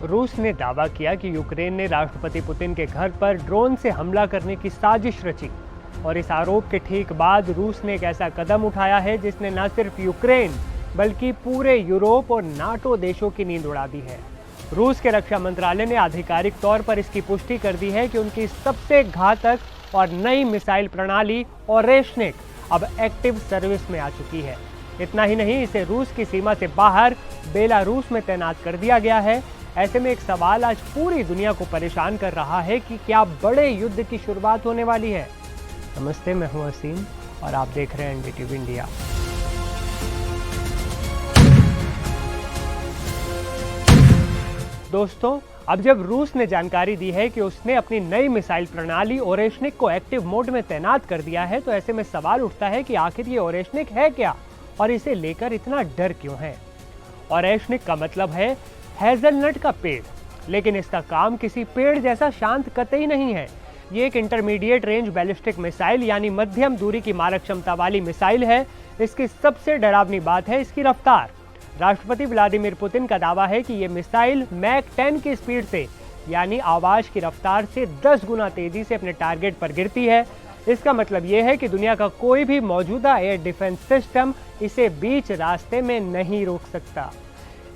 रूस ने दावा किया कि यूक्रेन ने राष्ट्रपति पुतिन के घर पर ड्रोन से हमला करने की साजिश रची और इस आरोप के ठीक बाद रूस ने एक ऐसा कदम उठाया है जिसने न सिर्फ यूक्रेन बल्कि पूरे यूरोप और नाटो देशों की नींद उड़ा दी है। रूस के रक्षा मंत्रालय ने आधिकारिक तौर पर इसकी पुष्टि कर दी है कि उनकी सबसे घातक और नई मिसाइल प्रणाली ओरेशनिक अब एक्टिव सर्विस में आ चुकी है। इतना ही नहीं, इसे रूस की सीमा से बाहर बेलारूस में तैनात कर दिया गया है। ऐसे में एक सवाल आज पूरी दुनिया को परेशान कर रहा है कि क्या बड़े युद्ध की शुरुआत होने वाली है। नमस्ते, मैं हूं असीम और आप देख रहे हैं एनडीटीवी इंडिया। दोस्तों, अब जब रूस ने जानकारी दी है कि उसने अपनी नई मिसाइल प्रणाली ओरेशनिक को एक्टिव मोड में तैनात कर दिया है, तो ऐसे में सवाल उठता है कि आखिर ये ओरेशनिक है क्या और इसे लेकर इतना डर क्यों है। ओरेशनिक का मतलब है हेज़लनट का पेड़, लेकिन इसका काम किसी पेड़ जैसा शांत कतई नहीं है। ये एक इंटरमीडिएट रेंज बैलिस्टिक मिसाइल यानी मध्यम दूरी की मारक क्षमता वाली मिसाइल है। इसकी सबसे डरावनी बात है इसकी रफ्तार। राष्ट्रपति व्लादिमीर पुतिन का दावा है कि ये मिसाइल मैक 10 की स्पीड से यानी आवाज की रफ्तार से 10 गुना तेजी से अपने टारगेट पर गिरती है। इसका मतलब यह है कि दुनिया का कोई भी मौजूदा एयर डिफेंस सिस्टम इसे बीच रास्ते में नहीं रोक सकता।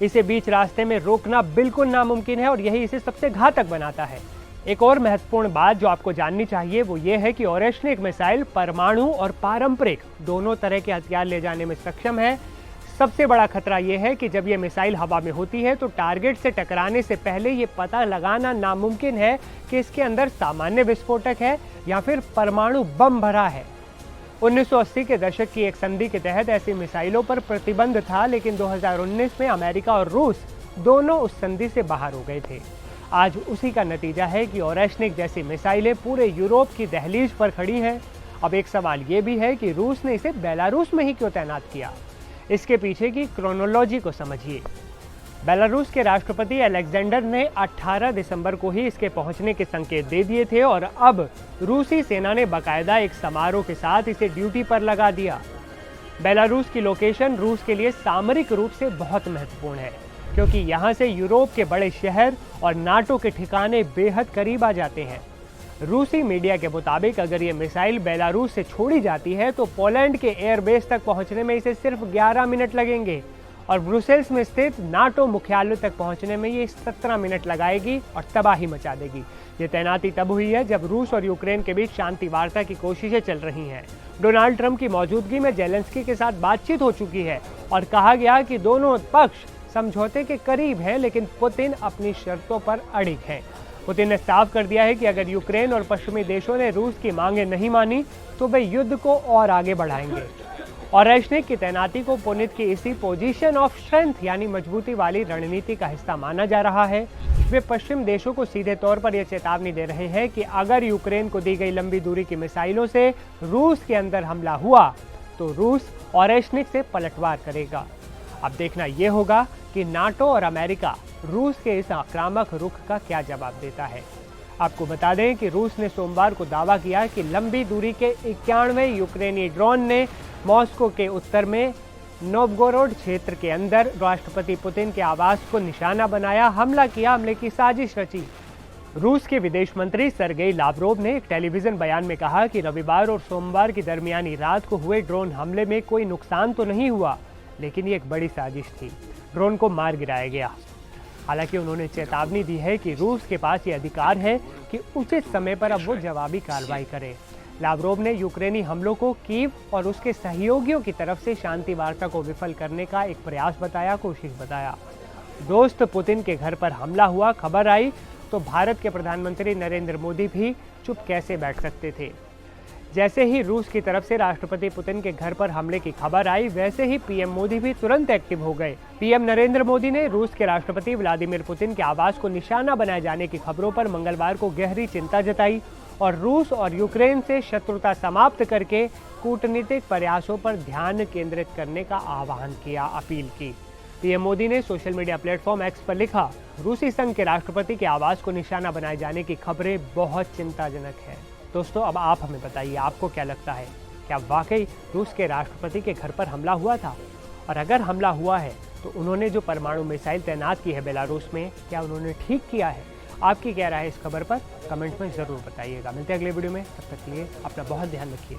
इसे बीच रास्ते में रोकना बिल्कुल नामुमकिन है और यही इसे सबसे घातक बनाता है। एक और महत्वपूर्ण बात जो आपको जाननी चाहिए वो ये है कि ओरेशनिक मिसाइल परमाणु और पारंपरिक दोनों तरह के हथियार ले जाने में सक्षम है। सबसे बड़ा खतरा यह है कि जब यह मिसाइल हवा में होती है तो टारगेट से टकराने से पहले यह पता लगाना नामुमकिन है कि इसके अंदर सामान्य विस्फोटक है या फिर परमाणु बम भरा है। 1980 के दशक की एक संधि के तहत ऐसी मिसाइलों पर प्रतिबंध था, लेकिन 2019 में अमेरिका और रूस दोनों उस संधि से बाहर हो गए थे। आज उसी का नतीजा है कि ओरेशनिक जैसी मिसाइलें पूरे यूरोप की दहलीज पर खड़ी हैं। अब एक सवाल ये भी है कि रूस ने इसे बेलारूस में ही क्यों तैनात किया। इसके पीछे की क्रोनोलॉजी को समझिए। बेलारूस के राष्ट्रपति अलेक्जेंडर ने 18 दिसंबर को ही इसके पहुंचने के संकेत दे दिए थे और अब रूसी सेना ने बाकायदा एक समारोह के साथ इसे ड्यूटी पर लगा दिया। बेलारूस की लोकेशन रूस के लिए सामरिक रूप से बहुत महत्वपूर्ण है, क्योंकि यहाँ से यूरोप के बड़े शहर और नाटो के ठिकाने बेहद करीब आ जाते हैं। रूसी मीडिया के मुताबिक अगर ये मिसाइल बेलारूस से छोड़ी जाती है तो पोलैंड के एयरबेस तक पहुंचने में इसे सिर्फ 11 मिनट लगेंगे और ब्रुसेल्स में स्थित नाटो मुख्यालय तक पहुंचने में ये 17 मिनट लगाएगी और तबाही मचा देगी। ये तैनाती तब हुई है जब रूस और यूक्रेन के बीच शांति वार्ता की कोशिशें चल रही हैं। डोनाल्ड ट्रंप की मौजूदगी में जेलेंस्की के साथ बातचीत हो चुकी है और कहा गया कि दोनों पक्ष समझौते के करीब है, लेकिन पुतिन अपनी शर्तों पर अड़िग है। पुतिन ने साफ कर दिया है कि अगर यूक्रेन और पश्चिमी देशों ने रूस की मांगें नहीं मानी तो वे युद्ध को और आगे बढ़ाएंगे। ओरेशनिक की तैनाती को पुतिन की इसी पोजीशन ऑफ स्ट्रेंथ यानी मजबूती वाली रणनीति का हिस्सा माना जा रहा है। वे पश्चिम देशों को सीधे तौर पर यह चेतावनी दे रहे हैं कि अगर यूक्रेन को दी गई लंबी दूरी की मिसाइलों से रूस के अंदर हमला हुआ तो रूस ओरेशनिक से पलटवार करेगा। अब देखना यह होगा कि नाटो और अमेरिका रूस के इस आक्रामक रुख का क्या जवाब देता है। आपको बता दें कि रूस ने सोमवार को दावा किया कि लंबी दूरी के 91 यूक्रेनी ड्रोन ने मॉस्को के उत्तर में नोवगोरोड क्षेत्र के अंदर राष्ट्रपति पुतिन के आवास को निशाना बनाया, हमला किया, हमले की साजिश रची। रूस के विदेश मंत्री सर्गेई लावरोव ने एक टेलीविजन बयान में कहा कि रविवार और सोमवार की दरमियानी रात को हुए ड्रोन हमले में कोई नुकसान तो नहीं हुआ, लेकिन ये एक बड़ी साजिश थी। ड्रोन को मार गिराया गया। हालांकि उन्होंने चेतावनी दी है कि रूस के पास ये अधिकार है कि उचित समय पर अब वो जवाबी कार्रवाई करे। लावरोव ने यूक्रेनी हमलों को कीव और उसके सहयोगियों की तरफ से शांति वार्ता को विफल करने का एक प्रयास बताया, कोशिश बताया। दोस्त पुतिन के घर पर हमला हुआ खबर आई तो भारत के प्रधानमंत्री नरेंद्र मोदी भी चुप कैसे बैठ सकते थे। जैसे ही रूस की तरफ से राष्ट्रपति पुतिन के घर पर हमले की खबर आई, वैसे ही पीएम मोदी भी तुरंत एक्टिव हो गए। पीएम नरेंद्र मोदी ने रूस के राष्ट्रपति व्लादिमीर पुतिन के आवास को निशाना बनाए जाने की खबरों पर मंगलवार को गहरी चिंता जताई और रूस और यूक्रेन से शत्रुता समाप्त करके कूटनीतिक प्रयासों पर ध्यान केंद्रित करने का आह्वान किया, अपील की। पीएम मोदी ने सोशल मीडिया प्लेटफॉर्म एक्स पर लिखा, रूसी संघ के राष्ट्रपति के आवास को निशाना बनाए जाने की खबरें बहुत चिंताजनक है। दोस्तों, अब आप हमें बताइए, आपको क्या लगता है, क्या वाकई रूस के राष्ट्रपति के घर पर हमला हुआ था? और अगर हमला हुआ है तो उन्होंने जो परमाणु मिसाइल तैनात की है बेलारूस में, क्या उन्होंने ठीक किया है? आपकी क्या राय है इस खबर पर? कमेंट में ज़रूर बताइएगा। मिलते हैं अगले वीडियो में, तब तक के लिए अपना बहुत ध्यान रखिए।